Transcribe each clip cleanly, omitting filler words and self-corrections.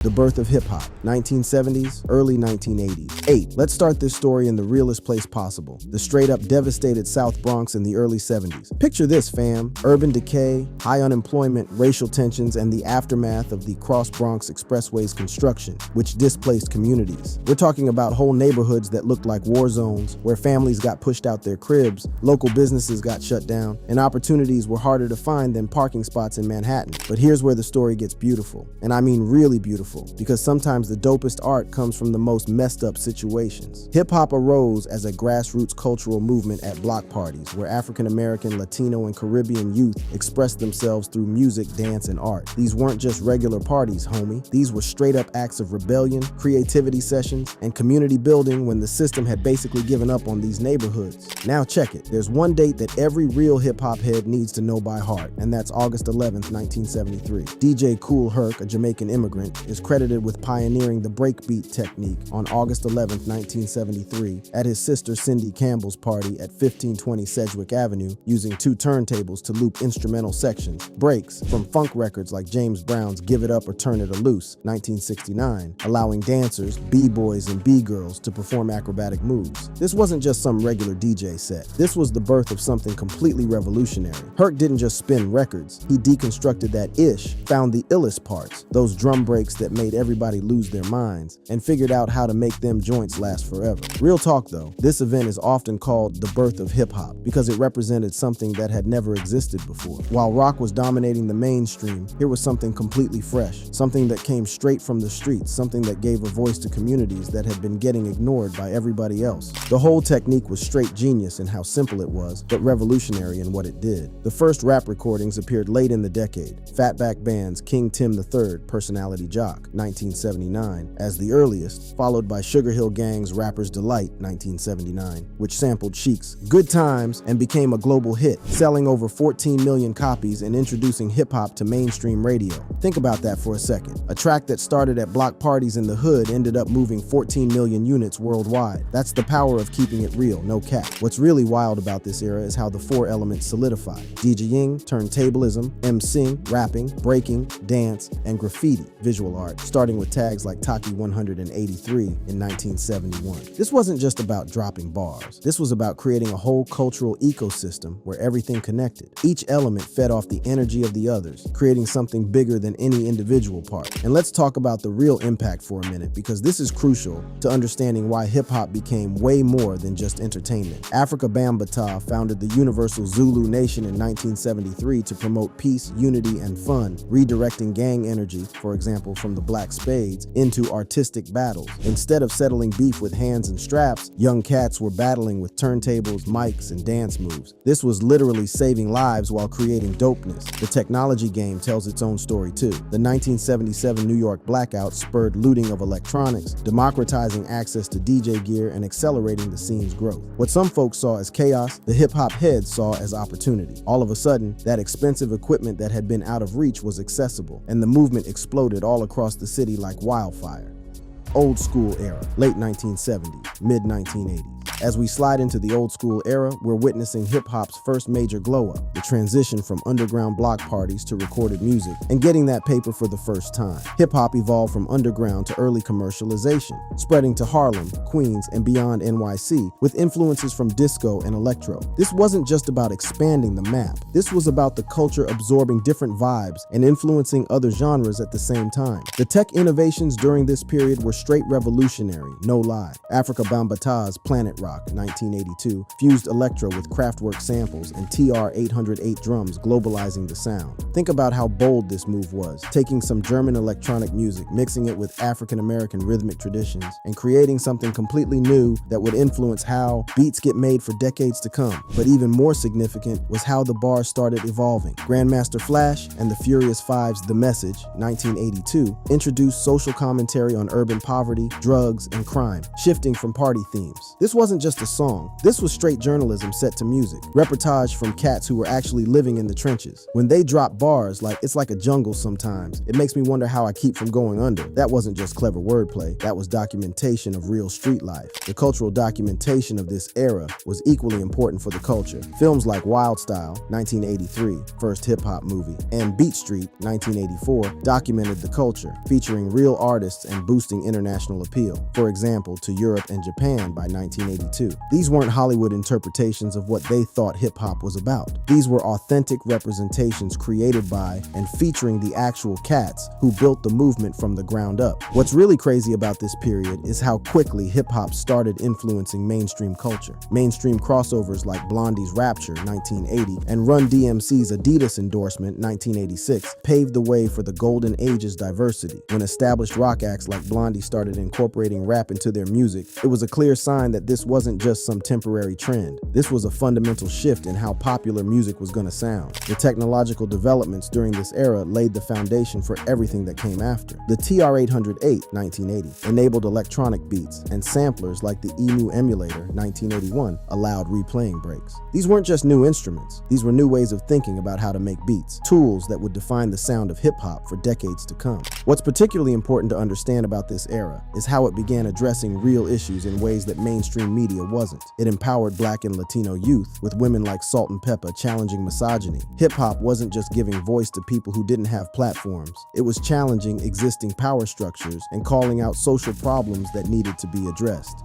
The birth of hip-hop, 1970s, early 1980s. 8. Let's start this story in the realest place possible, the straight-up devastated South Bronx in the early 70s. Picture this, fam. Urban decay, high unemployment, racial tensions, and the aftermath of the Cross-Bronx Expressway's construction, which displaced communities. We're talking about whole neighborhoods that looked like war zones, where families got pushed out their cribs, local businesses got shut down, and opportunities were harder to find than parking spots in Manhattan. But here's where the story gets beautiful, and I mean really beautiful. Because sometimes the dopest art comes from the most messed up situations. Hip-hop arose as a grassroots cultural movement at block parties where African American, Latino, and Caribbean youth expressed themselves through music, dance, and art. These weren't just regular parties, homie. These were straight-up acts of rebellion, creativity sessions, and community building when the system had basically given up on these neighborhoods. Now check it. There's one date that every real hip-hop head needs to know by heart, and that's August 11th, 1973. DJ Kool Herc, a Jamaican immigrant, is credited with pioneering the breakbeat technique on August 11, 1973, at his sister Cindy Campbell's party at 1520 Sedgwick Avenue, using 2 turntables to loop instrumental sections, breaks, from funk records like James Brown's Give It Up or Turn It Loose, 1969, allowing dancers, b-boys, and b-girls to perform acrobatic moves. This wasn't just some regular DJ set. This was the birth of something completely revolutionary. Herc didn't just spin records. He deconstructed that ish, found the illest parts, those drum breaks that made everybody lose their minds, and figured out how to make them joints last forever. Real talk though, this event is often called the birth of hip-hop because it represented something that had never existed before. While rock was dominating the mainstream, here was something completely fresh, something that came straight from the streets, something that gave a voice to communities that had been getting ignored by everybody else. The whole technique was straight genius in how simple it was, but revolutionary in what it did. The first rap recordings appeared late in the decade. Fatback Band's King Tim III, Personality Jock, 1979, as the earliest, followed by Sugar Hill Gang's Rapper's Delight, 1979, which sampled Chic's Good Times and became a global hit, selling over 14 million copies and introducing hip-hop to mainstream radio. Think about that for a second. A track that started at block parties in the hood ended up moving 14 million units worldwide. That's the power of keeping it real, no cap. What's really wild about this era is how the 4 elements solidified: DJing, turntablism, MCing, rapping, breaking, dance, and graffiti, visual art, starting with tags like Taki 183 in 1971. This wasn't just about dropping bars. This was about creating a whole cultural ecosystem where everything connected. Each element fed off the energy of the others, creating something bigger than any individual part. And let's talk about the real impact for a minute, because this is crucial to understanding why hip-hop became way more than just entertainment. Africa Bambaataa founded the Universal Zulu Nation in 1973 to promote peace, unity, and fun, redirecting gang energy, for example, from the Black Spades, into artistic battles. Instead of settling beef with hands and straps, young cats were battling with turntables, mics, and dance moves. This was literally saving lives while creating dopeness. The technology game tells its own story too. The 1977 New York blackout spurred looting of electronics, democratizing access to DJ gear and accelerating the scene's growth. What some folks saw as chaos, the hip-hop heads saw as opportunity. All of a sudden, that expensive equipment that had been out of reach was accessible, and the movement exploded all across the city like wildfire. Old school era, late 1970s, mid 1980s. As we slide into the old school era, we're witnessing hip-hop's first major glow-up, the transition from underground block parties to recorded music, and getting that paper for the first time. Hip-hop evolved from underground to early commercialization, spreading to Harlem, Queens, and beyond NYC, with influences from disco and electro. This wasn't just about expanding the map. This was about the culture absorbing different vibes and influencing other genres at the same time. The tech innovations during this period were straight revolutionary, no lie. Africa Bambaataa's Planet Rock, 1982, fused electro with Kraftwerk samples and TR-808 drums, globalizing the sound. Think about how bold this move was, taking some German electronic music, mixing it with African-American rhythmic traditions, and creating something completely new that would influence how beats get made for decades to come. But even more significant was how the bars started evolving. Grandmaster Flash and the Furious Five's The Message, 1982, introduced social commentary on urban poverty, drugs, and crime, shifting from party themes. This wasn't wasn't just a song. This was straight journalism set to music. Reportage from cats who were actually living in the trenches. When they drop bars like "it's like a jungle sometimes, it makes me wonder how I keep from going under," that wasn't just clever wordplay. That was documentation of real street life. The cultural documentation of this era was equally important for the culture. Films like Wild Style, 1983, first hip-hop movie, and Beat Street, 1984, documented the culture, featuring real artists and boosting international appeal. For example, to Europe and Japan by 1982. These weren't Hollywood interpretations of what they thought hip-hop was about. These were authentic representations created by and featuring the actual cats who built the movement from the ground up. What's really crazy about this period is how quickly hip-hop started influencing mainstream culture. Mainstream crossovers like Blondie's Rapture, 1980, and Run DMC's Adidas endorsement, 1986, paved the way for the golden age's diversity. When established rock acts like Blondie started incorporating rap into their music, it was a clear sign that this wasn't just some temporary trend. This was a fundamental shift in how popular music was going to sound. The technological developments during this era laid the foundation for everything that came after. The TR-808, 1980, enabled electronic beats, and samplers like the EMU emulator, 1981, allowed replaying breaks. These weren't just new instruments. These were new ways of thinking about how to make beats, tools that would define the sound of hip-hop for decades to come. What's particularly important to understand about this era is how it began addressing real issues in ways that mainstream media wasn't. It empowered Black and Latino youth, with women like Salt-N-Pepa challenging misogyny. Hip-hop wasn't just giving voice to people who didn't have platforms. It was challenging existing power structures and calling out social problems that needed to be addressed.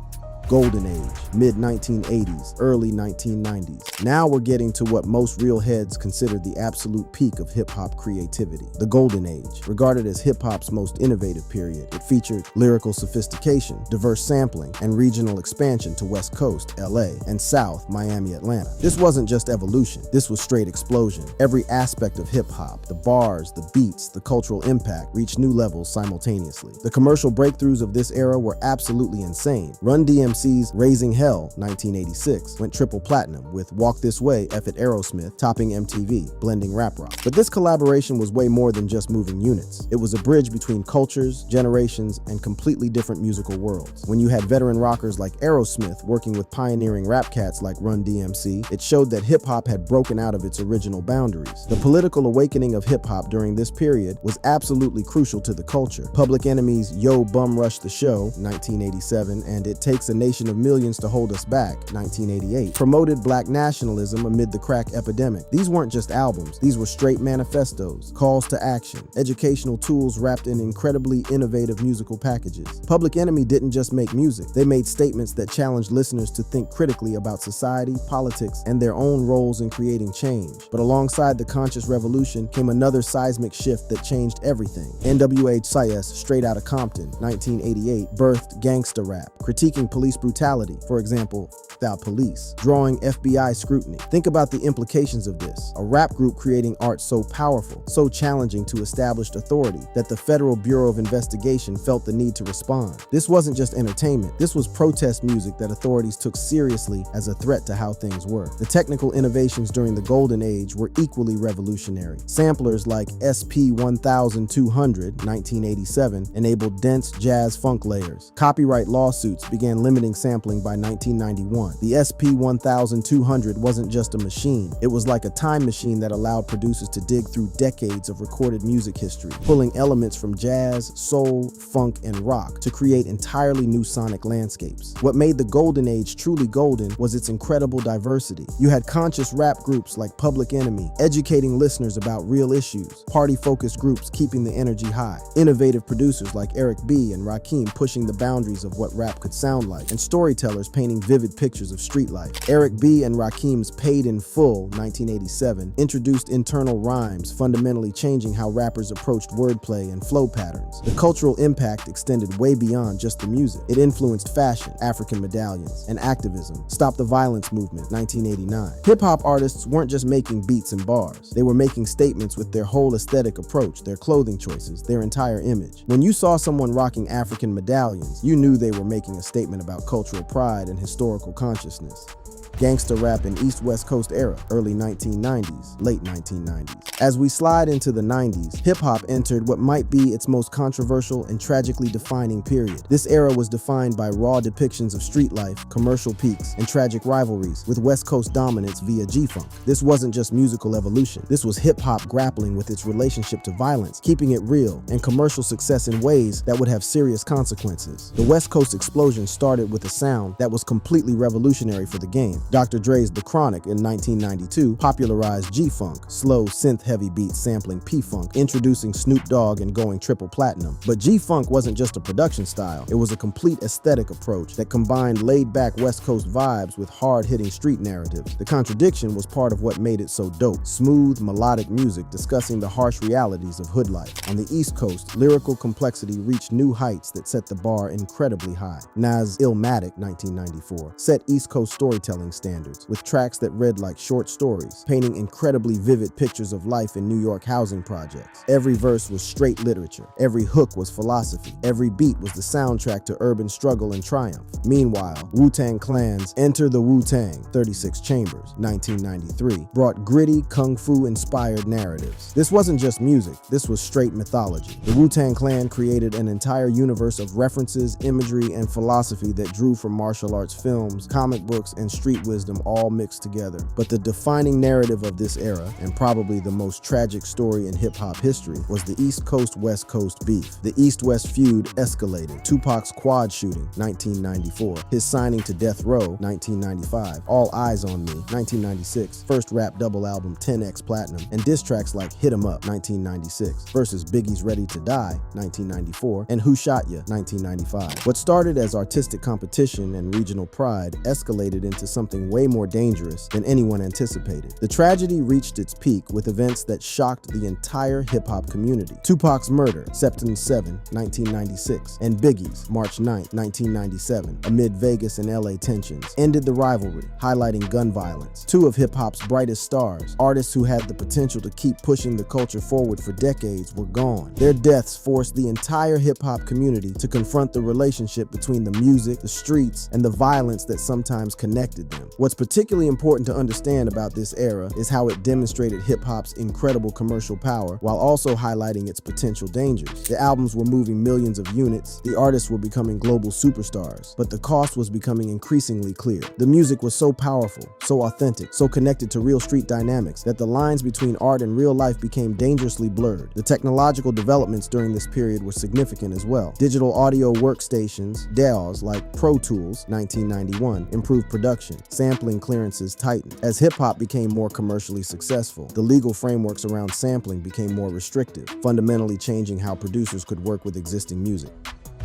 Golden Age, mid-1980s, early 1990s. Now we're getting to what most real heads consider the absolute peak of hip-hop creativity. The Golden Age, regarded as hip-hop's most innovative period. It featured lyrical sophistication, diverse sampling, and regional expansion to West Coast, LA, and South, Miami, Atlanta. This wasn't just evolution, this was straight explosion. Every aspect of hip-hop, the bars, the beats, the cultural impact, reached new levels simultaneously. The commercial breakthroughs of this era were absolutely insane. Run DMC's Raising Hell, 1986, went triple platinum, with Walk This Way, F It Aerosmith, topping MTV, blending rap rock. But this collaboration was way more than just moving units. It was a bridge between cultures, generations, and completely different musical worlds. When you had veteran rockers like Aerosmith working with pioneering rap cats like Run DMC, it showed that hip-hop had broken out of its original boundaries. The political awakening of hip-hop during this period was absolutely crucial to the culture. Public Enemy's Yo Bum Rush the Show, 1987, and It Takes a Nation of Millions to Hold Us Back, 1988, promoted black nationalism amid the crack epidemic. These weren't just albums, these were straight manifestos, calls to action, educational tools wrapped in incredibly innovative musical packages. Public Enemy didn't just make music, they made statements that challenged listeners to think critically about society, politics, and their own roles in creating change. But alongside the conscious revolution came another seismic shift that changed everything. NWA Sayes, Straight Outta Compton, 1988, birthed gangsta rap, critiquing police brutality, for example, Without Police, drawing FBI scrutiny. Think about the implications of this. A rap group creating art so powerful, so challenging to established authority, that the Federal Bureau of Investigation felt the need to respond. This wasn't just entertainment, this was protest music that authorities took seriously as a threat to how things were. The technical innovations during the Golden Age were equally revolutionary. Samplers like SP-1200, 1987, enabled dense jazz funk layers. Copyright lawsuits began limiting sampling by 1991. The SP-1200 wasn't just a machine, it was like a time machine that allowed producers to dig through decades of recorded music history, pulling elements from jazz, soul, funk, and rock to create entirely new sonic landscapes. What made the Golden Age truly golden was its incredible diversity. You had conscious rap groups like Public Enemy, educating listeners about real issues, party-focused groups keeping the energy high, innovative producers like Eric B. and Rakim pushing the boundaries of what rap could sound like, and storytellers painting vivid pictures of street life. Eric B. and Rakim's Paid in Full, 1987, introduced internal rhymes, fundamentally changing how rappers approached wordplay and flow patterns. The cultural impact extended way beyond just the music. It influenced fashion, African medallions, and activism. Stop the Violence movement, 1989. Hip-hop artists weren't just making beats and bars. They were making statements with their whole aesthetic approach, their clothing choices, their entire image. When you saw someone rocking African medallions, you knew they were making a statement about cultural pride and historical consciousness. gangsta rap and East-West Coast era, early 1990s, late 1990s. As we slide into the 90s, hip-hop entered what might be its most controversial and tragically defining period. This era was defined by raw depictions of street life, commercial peaks, and tragic rivalries, with West Coast dominance via G-Funk. This wasn't just musical evolution. This was hip-hop grappling with its relationship to violence, keeping it real, and commercial success in ways that would have serious consequences. The West Coast explosion started with a sound that was completely revolutionary for the game. Dr. Dre's The Chronic in 1992 popularized G-Funk, slow, synth-heavy beats sampling P-Funk, introducing Snoop Dogg and going triple platinum. But G-Funk wasn't just a production style, it was a complete aesthetic approach that combined laid-back West Coast vibes with hard-hitting street narratives. The contradiction was part of what made it so dope. Smooth, melodic music discussing the harsh realities of hood life. On the East Coast, lyrical complexity reached new heights that set the bar incredibly high. Nas' Illmatic, 1994, set East Coast storytelling standards, with tracks that read like short stories, painting incredibly vivid pictures of life in New York housing projects. Every verse was straight literature. Every hook was philosophy. Every beat was the soundtrack to urban struggle and triumph. Meanwhile, Wu-Tang Clan's Enter the Wu-Tang, 36 Chambers, 1993, brought gritty, kung fu-inspired narratives. This wasn't just music, this was straight mythology. The Wu-Tang Clan created an entire universe of references, imagery, and philosophy that drew from martial arts films, comic books, and street wisdom all mixed together. But the defining narrative of this era, and probably the most tragic story in hip-hop history, was the East Coast-West Coast beef. The East-West feud escalated. Tupac's quad shooting, 1994. His signing to Death Row, 1995. All Eyes on Me, 1996. First rap double album 10x Platinum. And diss tracks like Hit 'Em Up, 1996. Versus Biggie's Ready to Die, 1994. And Who Shot Ya, 1995. What started as artistic competition and regional pride escalated into something way more dangerous than anyone anticipated. The tragedy reached its peak with events that shocked the entire hip-hop community. Tupac's murder, September 7, 1996, and Biggie's, March 9, 1997, amid Vegas and LA tensions, ended the rivalry, highlighting gun violence. Two of hip-hop's brightest stars, artists who had the potential to keep pushing the culture forward for decades, were gone. Their deaths forced the entire hip-hop community to confront the relationship between the music, the streets, and the violence that sometimes connected them. What's particularly important to understand about this era is how it demonstrated hip-hop's incredible commercial power while also highlighting its potential dangers. The albums were moving millions of units, the artists were becoming global superstars, but the cost was becoming increasingly clear. The music was so powerful, so authentic, so connected to real street dynamics that the lines between art and real life became dangerously blurred. The technological developments during this period were significant as well. Digital audio workstations, DAWs like Pro Tools, 1991, improved production. Sampling clearances tightened. As hip-hop became more commercially successful, the legal frameworks around sampling became more restrictive, fundamentally changing how producers could work with existing music.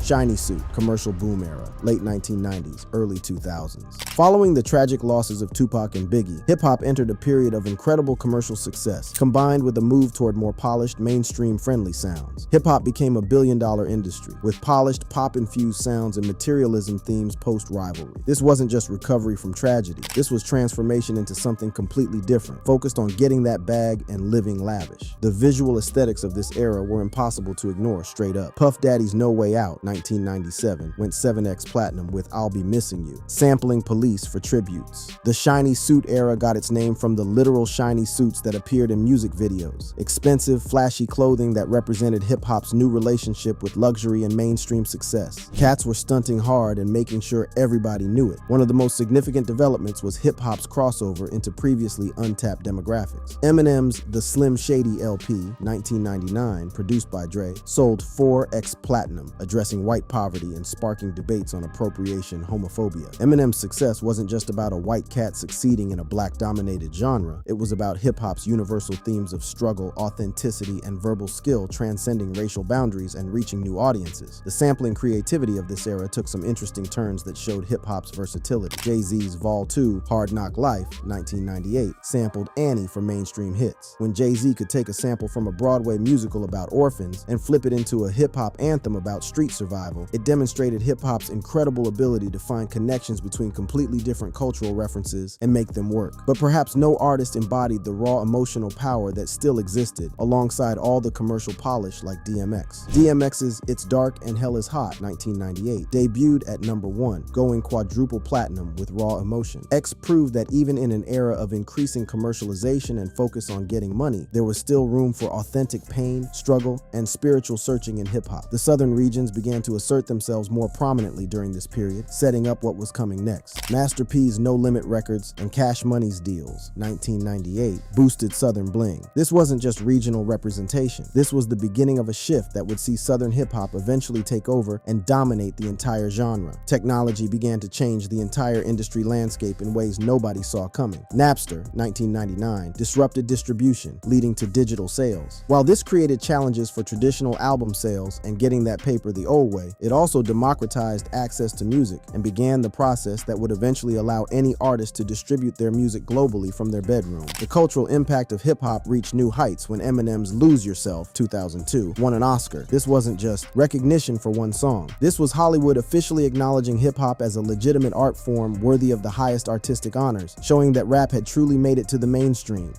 Shiny Suit, commercial boom era, late 1990s, early 2000s. Following the tragic losses of Tupac and Biggie, hip-hop entered a period of incredible commercial success, combined with a move toward more polished, mainstream-friendly sounds. Hip-hop became a billion-dollar industry, with polished, pop-infused sounds and materialism themes post-rivalry. This wasn't just recovery from tragedy, this was transformation into something completely different, focused on getting that bag and living lavish. The visual aesthetics of this era were impossible to ignore straight up. Puff Daddy's No Way Out, 1997, went 7x Platinum with I'll Be Missing You, sampling Police for tributes. The shiny suit era got its name from the literal shiny suits that appeared in music videos, expensive, flashy clothing that represented hip-hop's new relationship with luxury and mainstream success. Cats were stunting hard and making sure everybody knew it. One of the most significant developments was hip-hop's crossover into previously untapped demographics. Eminem's The Slim Shady LP, 1999, produced by Dre, sold 4x Platinum, addressing white poverty and sparking debates on appropriation homophobia. Eminem's success wasn't just about a white cat succeeding in a black-dominated genre, it was about hip-hop's universal themes of struggle, authenticity, and verbal skill transcending racial boundaries and reaching new audiences. The sampling creativity of this era took some interesting turns that showed hip-hop's versatility. Jay-Z's Vol. 2, Hard Knock Life, 1998, sampled Annie for mainstream hits. When Jay-Z could take a sample from a Broadway musical about orphans and flip it into a hip-hop anthem about street survival, revival, it demonstrated hip-hop's incredible ability to find connections between completely different cultural references and make them work. But perhaps no artist embodied the raw emotional power that still existed alongside all the commercial polish like DMX. DMX's It's Dark and Hell is Hot, 1998, debuted at number 1, going quadruple platinum with Raw Emotion. X proved that even in an era of increasing commercialization and focus on getting money, there was still room for authentic pain, struggle, and spiritual searching in hip-hop. The southern regions began to assert themselves more prominently during this period, setting up what was coming next. Master P's No Limit Records and Cash Money's Deals, 1998, boosted Southern bling. This wasn't just regional representation. This was the beginning of a shift that would see Southern hip-hop eventually take over and dominate the entire genre. Technology began to change the entire industry landscape in ways nobody saw coming. Napster, 1999, disrupted distribution, leading to digital sales. While this created challenges for traditional album sales and getting that paper the old way, it also democratized access to music and began the process that would eventually allow any artist to distribute their music globally from their bedroom. The cultural impact of hip-hop reached new heights when Eminem's Lose Yourself, 2002, won an Oscar. This wasn't just recognition for one song. This was Hollywood officially acknowledging hip-hop as a legitimate art form worthy of the highest artistic honors, showing that rap had truly made it to the mainstream.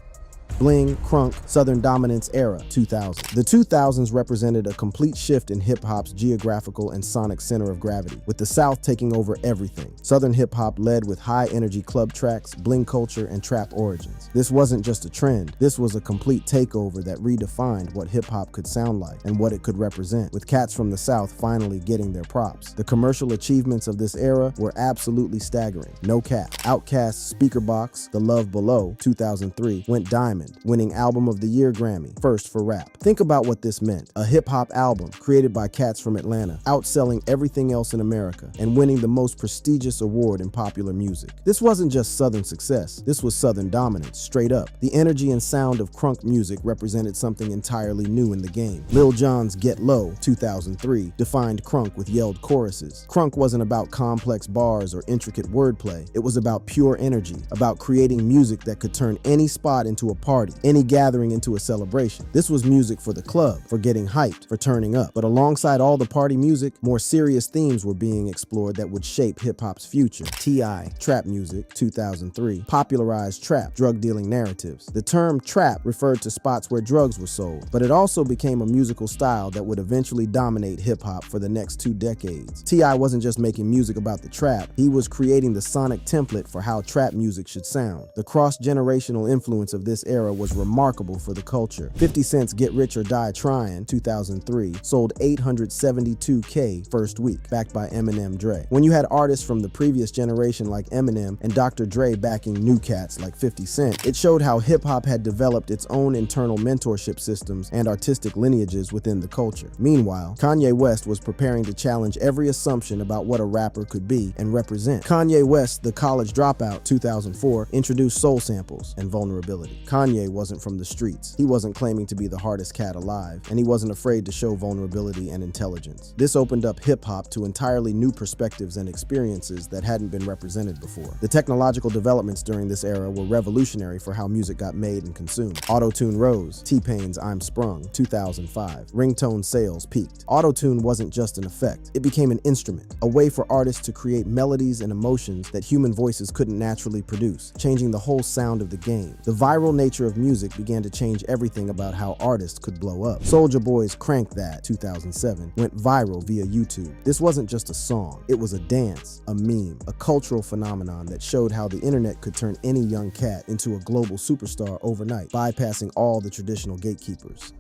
Bling, crunk, Southern dominance era, 2000. The 2000s represented a complete shift in hip-hop's geographical and sonic center of gravity, with the South taking over everything. Southern hip-hop led with high-energy club tracks, bling culture, and trap origins. This wasn't just a trend, this was a complete takeover that redefined what hip-hop could sound like and what it could represent, with cats from the South finally getting their props. The commercial achievements of this era were absolutely staggering, no cap. Outkast's Speakerboxxx, The Love Below, 2003, went diamond, winning Album of the Year Grammy, first for rap. Think about what this meant. A hip-hop album created by cats from Atlanta, outselling everything else in America, and winning the most prestigious award in popular music. This wasn't just Southern success, this was Southern dominance, straight up. The energy and sound of crunk music represented something entirely new in the game. Lil Jon's Get Low, 2003, defined crunk with yelled choruses. Crunk wasn't about complex bars or intricate wordplay, it was about pure energy, about creating music that could turn any spot into a party, any gathering into a celebration. This was music for the club, for getting hyped, for turning up. But alongside all the party music, more serious themes were being explored that would shape hip-hop's future. T.I., Trap Music, 2003, popularized trap, drug-dealing narratives. The term trap referred to spots where drugs were sold, but it also became a musical style that would eventually dominate hip-hop for the next 2 decades. T.I. wasn't just making music about the trap, he was creating the sonic template for how trap music should sound. The cross-generational influence of this era was remarkable for the culture. 50 Cent's Get Rich or Die Tryin', 2003, sold 872K first week, backed by Eminem Dre. When you had artists from the previous generation like Eminem and Dr. Dre backing new cats like 50 Cent, it showed how hip-hop had developed its own internal mentorship systems and artistic lineages within the culture. Meanwhile, Kanye West was preparing to challenge every assumption about what a rapper could be and represent. Kanye West, The College Dropout, 2004, introduced soul samples and vulnerability. Kanye wasn't from the streets. He wasn't claiming to be the hardest cat alive, and he wasn't afraid to show vulnerability and intelligence. This opened up hip-hop to entirely new perspectives and experiences that hadn't been represented before. The technological developments during this era were revolutionary for how music got made and consumed. Auto-tune rose. T-Pain's I'm Sprung, 2005. Ringtone sales peaked. Auto-tune wasn't just an effect. It became an instrument, a way for artists to create melodies and emotions that human voices couldn't naturally produce, changing the whole sound of the game. The viral nature of music began to change everything about how artists could blow up. Soulja Boy's Crank That, 2007, went viral via YouTube. This wasn't just a song, it was a dance, a meme, a cultural phenomenon that showed how the internet could turn any young cat into a global superstar overnight, bypassing all the traditional gatekeepers.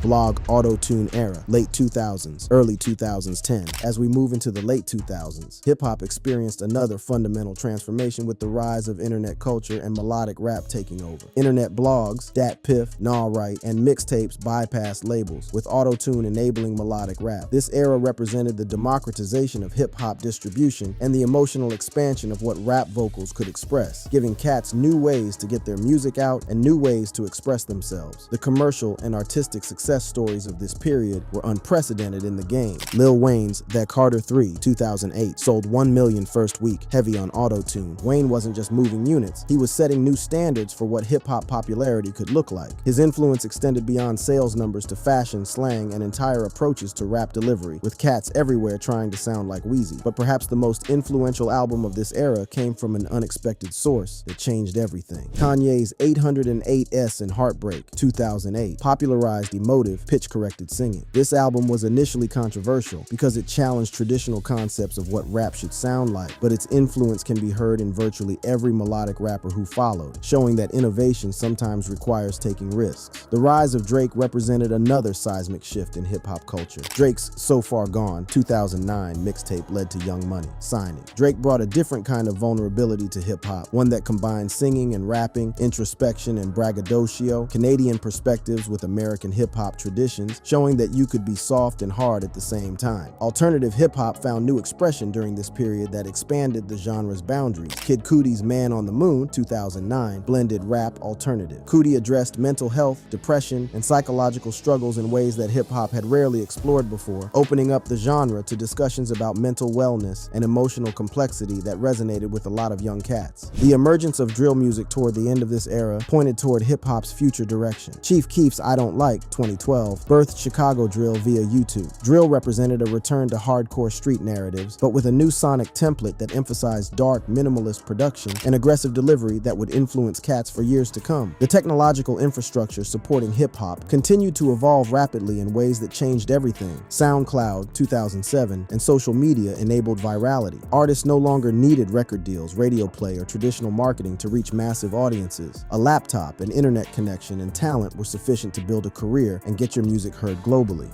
Blog Auto-Tune era, late 2000s, early 2010. As we move into the late 2000s, hip-hop experienced another fundamental transformation with the rise of internet culture and melodic rap taking over. Internet blogs, Dat Piff, Nah Right, and mixtapes bypassed labels, with auto-tune enabling melodic rap. This era represented the democratization of hip-hop distribution and the emotional expansion of what rap vocals could express, giving cats new ways to get their music out and new ways to express themselves. The commercial and artistic success success stories of this period were unprecedented in the game. Lil Wayne's That Carter 3, 2008, sold 1 million first week, heavy on auto-tune. Wayne wasn't just moving units, he was setting new standards for what hip-hop popularity could look like. His influence extended beyond sales numbers to fashion, slang, and entire approaches to rap delivery, with cats everywhere trying to sound like Weezy. But perhaps the most influential album of this era came from an unexpected source that changed everything. Kanye's 808s and Heartbreak, 2008, popularized emotive, pitch-corrected singing. This album was initially controversial because it challenged traditional concepts of what rap should sound like, but its influence can be heard in virtually every melodic rapper who followed, showing that innovation sometimes requires taking risks. The rise of Drake represented another seismic shift in hip-hop culture. Drake's So Far Gone, 2009 mixtape led to Young Money signing. Drake brought a different kind of vulnerability to hip-hop, one that combined singing and rapping, introspection and braggadocio, Canadian perspectives with American hip-hop traditions, showing that you could be soft and hard at the same time. Alternative hip-hop found new expression during this period that expanded the genre's boundaries. Kid Cudi's Man on the Moon, 2009, blended rap alternative. Cudi addressed mental health, depression, and psychological struggles in ways that hip-hop had rarely explored before, opening up the genre to discussions about mental wellness and emotional complexity that resonated with a lot of young cats. The emergence of drill music toward the end of this era pointed toward hip-hop's future direction. Chief Keef's I Don't Like, 2012, birthed Chicago drill via YouTube. Drill represented a return to hardcore street narratives, but with a new sonic template that emphasized dark, minimalist production and aggressive delivery that would influence cats for years to come. The technological infrastructure supporting hip-hop continued to evolve rapidly in ways that changed everything. SoundCloud, 2007, and social media enabled virality. Artists no longer needed record deals, radio play, or traditional marketing to reach massive audiences. A laptop, an internet connection, and talent were sufficient to build a career and get your music heard globally.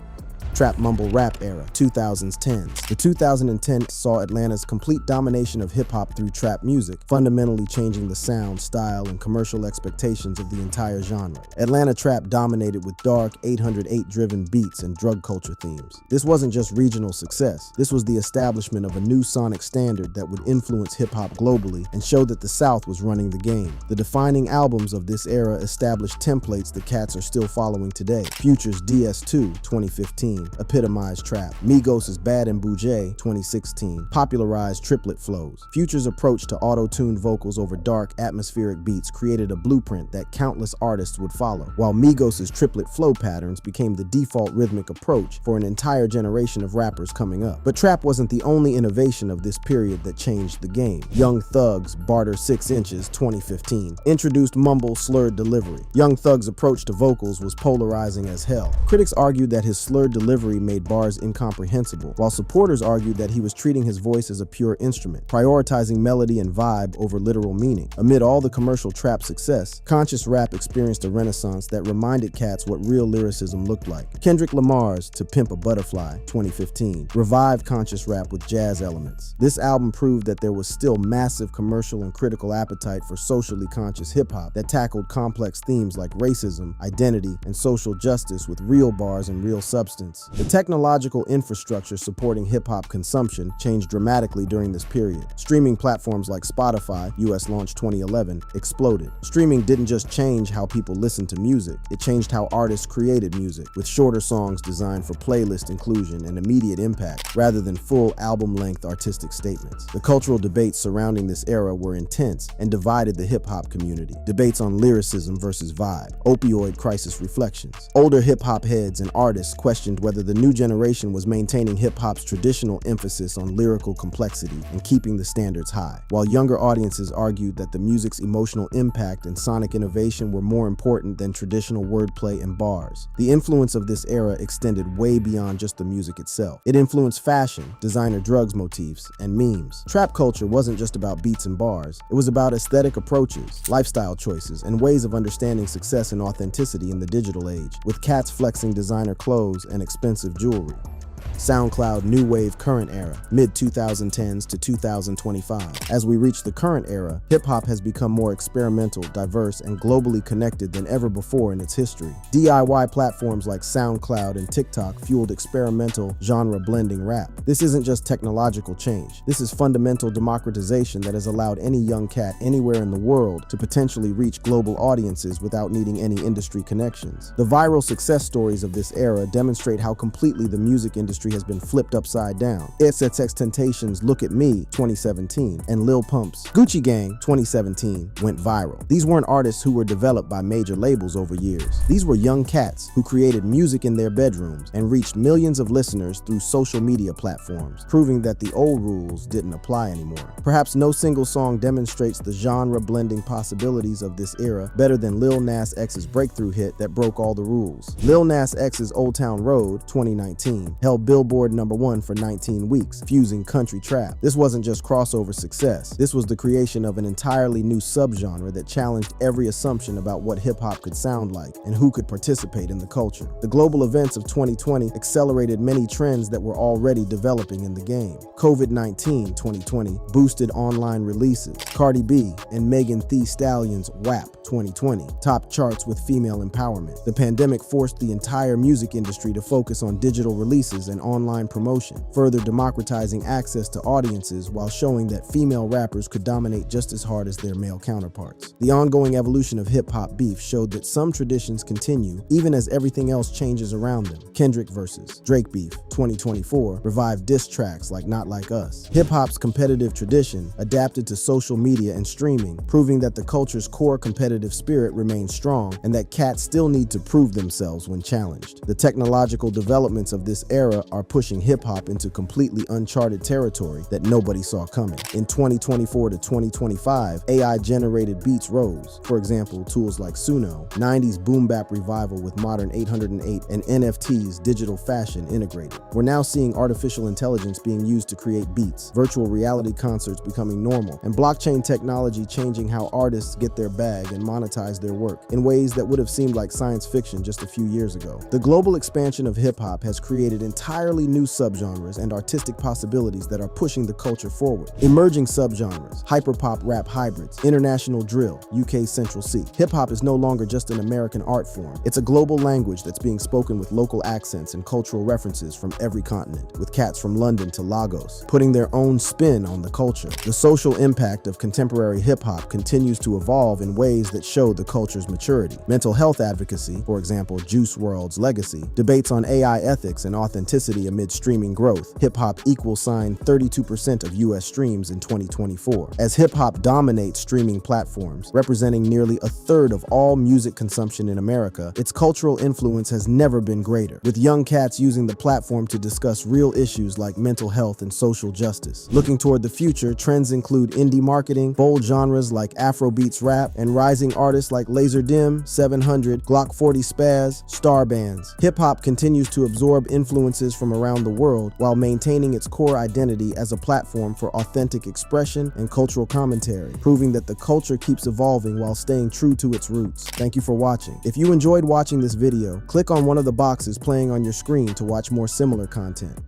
Trap Mumble Rap era, 2010s. The 2010s saw Atlanta's complete domination of hip-hop through trap music, fundamentally changing the sound, style, and commercial expectations of the entire genre. Atlanta trap dominated with dark, 808-driven beats and drug culture themes. This wasn't just regional success. This was the establishment of a new sonic standard that would influence hip-hop globally and show that the South was running the game. The defining albums of this era established templates that cats are still following today. Future's DS2, 2015, epitomized trap. Migos' Bad and Boujee, 2016, popularized triplet flows. Future's approach to auto-tuned vocals over dark, atmospheric beats created a blueprint that countless artists would follow, while Migos' triplet flow patterns became the default rhythmic approach for an entire generation of rappers coming up. But trap wasn't the only innovation of this period that changed the game. Young Thug's Barter 6 Inches, 2015, introduced mumble, slurred delivery. Young Thug's approach to vocals was polarizing as hell. Critics argued that his slurred delivery made bars incomprehensible, while supporters argued that he was treating his voice as a pure instrument, prioritizing melody and vibe over literal meaning. Amid all the commercial trap success, conscious rap experienced a renaissance that reminded cats what real lyricism looked like. Kendrick Lamar's To Pimp a Butterfly, 2015, revived conscious rap with jazz elements. This album proved that there was still massive commercial and critical appetite for socially conscious hip-hop that tackled complex themes like racism, identity, and social justice with real bars and real substance. The technological infrastructure supporting hip-hop consumption changed dramatically during this period. Streaming platforms like Spotify, US launch 2011, exploded. Streaming didn't just change how people listened to music, it changed how artists created music, with shorter songs designed for playlist inclusion and immediate impact, rather than full album-length artistic statements. The cultural debates surrounding this era were intense and divided the hip-hop community. Debates on lyricism versus vibe, opioid crisis reflections. Older hip-hop heads and artists questioned whether the new generation was maintaining hip-hop's traditional emphasis on lyrical complexity and keeping the standards high, while younger audiences argued that the music's emotional impact and sonic innovation were more important than traditional wordplay and bars. The influence of this era extended way beyond just the music itself. It influenced fashion, designer drugs motifs, and memes. Trap culture wasn't just about beats and bars. It was about aesthetic approaches, lifestyle choices, and ways of understanding success and authenticity in the digital age, with cats flexing designer clothes and expensive jewelry. SoundCloud New Wave Current Era, mid-2010s to 2025. As we reach the current era, hip-hop has become more experimental, diverse, and globally connected than ever before in its history. DIY platforms like SoundCloud and TikTok fueled experimental, genre-blending rap. This isn't just technological change. This is fundamental democratization that has allowed any young cat anywhere in the world to potentially reach global audiences without needing any industry connections. The viral success stories of this era demonstrate how completely the music industry has been flipped upside down. XXXTentacion's Look at Me 2017 and Lil Pump's Gucci Gang 2017 went viral. These weren't artists who were developed by major labels over years. These were young cats who created music in their bedrooms and reached millions of listeners through social media platforms, proving that the old rules didn't apply anymore. Perhaps no single song demonstrates the genre-blending possibilities of this era better than Lil Nas X's breakthrough hit that broke all the rules. Lil Nas X's Old Town Road 2019 held Billboard #1 for 19 weeks, fusing country trap. This wasn't just crossover success. This was the creation of an entirely new subgenre that challenged every assumption about what hip-hop could sound like and who could participate in the culture. The global events of 2020 accelerated many trends that were already developing in the game. COVID-19 2020 boosted online releases. Cardi B and Megan Thee Stallion's WAP 2020 topped charts with female empowerment. The pandemic forced the entire music industry to focus on digital releases and online promotion, further democratizing access to audiences while showing that female rappers could dominate just as hard as their male counterparts. The ongoing evolution of hip-hop beef showed that some traditions continue even as everything else changes around them. Kendrick versus Drake beef 2024 revived diss tracks like Not Like Us. Hip-hop's competitive tradition adapted to social media and streaming, proving that the culture's core competitive spirit remains strong and that cats still need to prove themselves when challenged. The technological developments of this era are pushing hip-hop into completely uncharted territory that nobody saw coming. In 2024 to 2025, AI-generated beats rose. For example, tools like Suno, 90s boom bap revival with modern 808, and NFTs digital fashion integrated. We're now seeing artificial intelligence being used to create beats, virtual reality concerts becoming normal, and blockchain technology changing how artists get their bag and monetize their work in ways that would have seemed like science fiction just a few years ago. The global expansion of hip-hop has created entirely new subgenres and artistic possibilities that are pushing the culture forward. Emerging subgenres, hyperpop rap hybrids, international drill, UK Central C. Hip-hop is no longer just an American art form. It's a global language that's being spoken with local accents and cultural references from every continent, with cats from London to Lagos, putting their own spin on the culture. The social impact of contemporary hip-hop continues to evolve in ways that show the culture's maturity. Mental health advocacy, for example, Juice WRLD's Legacy, debates on AI ethics and authenticity amid streaming growth. Hip-hop =, 32% of US streams in 2024. As hip-hop dominates streaming platforms, representing nearly a third of all music consumption in America, its cultural influence has never been greater, with young cats using the platform to discuss real issues like mental health and social justice. Looking toward the future, trends include indie marketing, bold genres like Afrobeats rap, and rising artists like Laser Dim, 700, Glock 40 Spaz, Star Bands. Hip-hop continues to absorb influences from around the world while maintaining its core identity as a platform for authentic expression and cultural commentary, proving that the culture keeps evolving while staying true to its roots. Thank you for watching. If you enjoyed watching this video, click on one of the boxes playing on your screen to watch more similar content.